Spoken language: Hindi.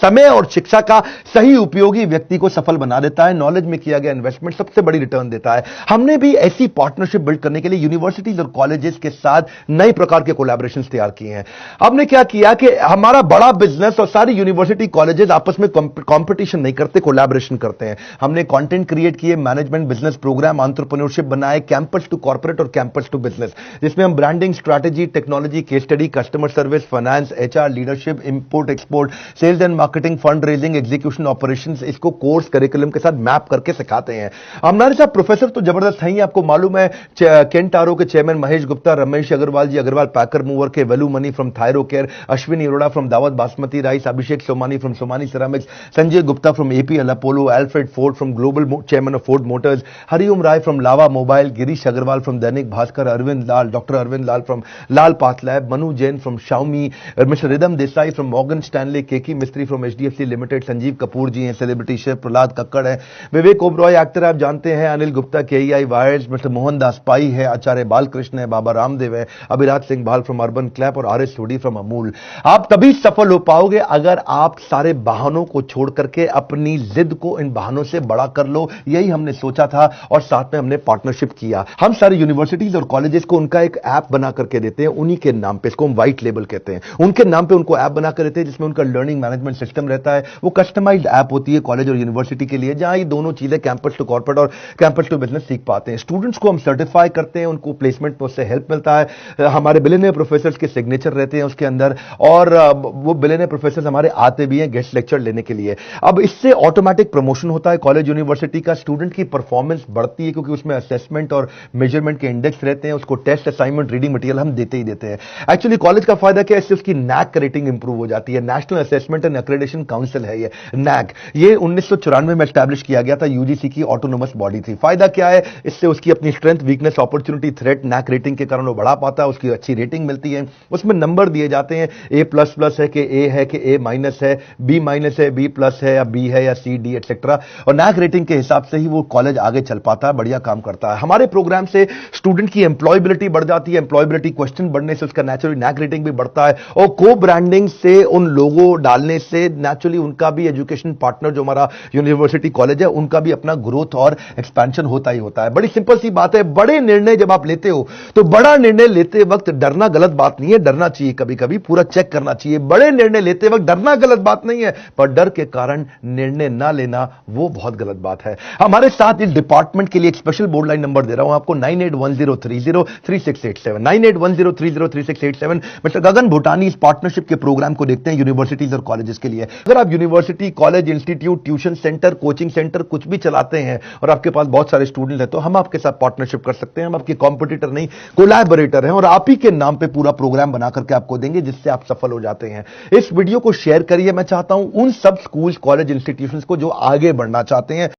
समय और शिक्षा का सही उपयोगी व्यक्ति को सफल बना देता है। नॉलेज में किया गया इन्वेस्टमेंट सबसे बड़ी रिटर्न देता है। हमने भी ऐसी पार्टनरशिप बिल्ड करने के लिए यूनिवर्सिटीज और कॉलेजेस के साथ नए प्रकार के कोलैबोरेशंस तैयार किए हैं। हमने क्या किया कि हमारा बड़ा बिजनेस और सारी यूनिवर्सिटी कॉलेजेस आपस में कंपटीशन नहीं करते, कोलैबोरेशन करते हैं। हमने कंटेंट क्रिएट किए, मैनेजमेंट बिजनेस प्रोग्राम, एंटरप्रेन्योरशिप बनाए, कैंपस टू कॉर्पोरेट और कैंपस टू बिजनेस, जिसमें हम branding, strategy, technology, case study, customer service, finance, HR, leadership, import export, sales and marketing, fund raising, execution, operations, इसको कोर्स करिकुलम के साथ मैप करके सिखाते हैं। हमारे साथ प्रोफेसर तो जबरदस्त हैं ही। आपको मालूम है केंट आरो के chairman Mahesh Gupta, Ramesh Agarwal ji, Agarwal packer mover के, Velu Mani from Thyrocare, Ashwini Arora from Daawat basmati rice, Abhishek Somani from Somany ceramics, Sanjay Gupta from APL Apollo, Alfred Ford from global chairman of Ford Motors, Hariom Rai from Lava mobile, Girish Agarwal from Dainik Bhaskar, Arvind Lal, doctor Arvind Lal from Lal path lab, Manu Jain from Xiaomi, mister Ridham Desai from Morgan Stanley, Keki Mistry from HDFC limited, Sanjeev Kapoor ji हैं सेलिब्रिटी शेफ, प्रहलाद कक्कड़ है, विवेक ओबरॉय एक्टर आप जानते हैं, Anil Gupta KEI wires, mister Mohandas Pai है, आचार्य बालकृष्ण है, बाबा रामदेव है, Abhiraj Singh Bhal from Urban Clap और R S Sodhi from Amul. आप तभी सफल हो पाओगे अगर आप सारे बहानों को छोड़ करके अपनी जिद को इन बहानों से बड़ा कर लो। यही हमने सोचा था और साथ में हमने पार्टनरशिप किया। हम सारे यूनिवर्सिटीज और कॉलेजेस को उनका एक ऐप बना करके देते हैं, उन्हीं के नाम पे, इसको हम व्हाइट लेबल कहते हैं, उनके नाम पे उनको ऐप बना कर देते हैं जिसमें उनका लर्निंग मैनेजमेंट सिस्टम रहता है। वो कस्टमाइज्ड ऐप होती है कॉलेज और यूनिवर्सिटी के लिए, जहां ये दोनों चीजें कैंपस टू कॉर्पोरेट और कैंपस टू बिजनेस सीख पाते हैं। स्टूडेंट्स को हम सर्टिफाई करते हैं, उनको प्लेसमेंट में उससे हेल्प मिलता है। हमारे बिलियनियर प्रोफेसर के सिग्नेचर रहते हैं उसके अंदर, और वो बिलियनियर प्रोफेसर हमारे आते भी हैं गेस्ट लेक्चर लेने के लिए। अब इससे ऑटोमेटिक प्रमोशन होता है कॉलेज यूनिवर्सिटी का, स्टूडेंट की परफॉर्मेंस बढ़ती है क्योंकि उसमें असेसमेंट और मेजरमेंट के इंडेक्स रहते हैं। उसको टेस्ट, असाइनमेंट, रीडिंग मटेरियल हम देते ही देते हैं। एक्चुअली कॉलेज का फायदा क्या है, इससे उसकी नैक रेटिंग इंप्रूव हो जाती है। National assessment and accreditation council है ये नैक, ये 1994 में एस्टैब्लिश किया गया था, यूजीसी की ऑटोनोमस बॉडी थी। फायदा क्या है, इससे उसकी अपनी strength, weakness, opportunity, threat, NAAC rating के कारण वो बढ़ा पाता है, उसकी अच्छी रेटिंग मिलती है। उसमें नंबर दिए जाते हैं, ए प्लस प्लस है कि ए है कि ए माइनस है, बी माइनस है, बी प्लस है या बी है या सी डी एक्सेट्रा, और नैक रेटिंग के हिसाब से ही वो कॉलेज आगे चल पाता है, बढ़िया काम करता है। हमारे प्रोग्राम से स्टूडेंट की एम्प्लॉयबिलिटी बढ़ जाती है, एम्प्लॉयबिलिटी क्वेश्चन बढ़ने से उसका नेचुरली नैक रेटिंग भी बढ़ता है, और को ब्रांडिंग से, उन लोगों डालने से नेचुरली उनका भी एजुकेशन पार्टनर जो हमारा यूनिवर्सिटी कॉलेज है उनका भी अपना ग्रोथ और एक्सपेंशन होता ही होता है। बड़ी सिंपल सी बात है, बड़े निर्णय जब आप लेते हो तो बड़ा निर्णय लेते वक्त डरना गलत बात नहीं है, डरना चाहिए, कभी कभी पूरा चेक करना चाहिए। बड़े निर्णय लेते वक्त डरना गलत बात नहीं है, पर डर के कारण निर्णय ना लेना वो बहुत गलत बात है। हमारे साथ इस डिपार्टमेंट के लिए एक स्पेशल बोर्ड लाइन नंबर दे रहा हूं आपको, 9810303687, 9810303687। मिस्टर गगन भूटानी इस पार्टनरशिप के प्रोग्राम को देखते हैं यूनिवर्सिटीज और कॉलेजेस के लिए। अगर आप university, college, institute, tuition centre, coaching centre कुछ भी चलाते हैं और आपके पास बहुत सारे स्टूडेंट हैं, तो हम आपके साथ पार्टनरशिप कर सकते हैं। हम आपके कॉम्पिटिटर नहीं, कोलैबोरेटर हैं, और आप ही के नाम पे पूरा प्रोग्राम बना करके आपको देंगे जिससे आप सफल हो जाते हैं। इस वीडियो को शेयर करिए। मैं चाहता हूं उन सब स्कूल, कॉलेज, इंस्टीट्यूशंस को जो आगे बढ़ना चाहते हैं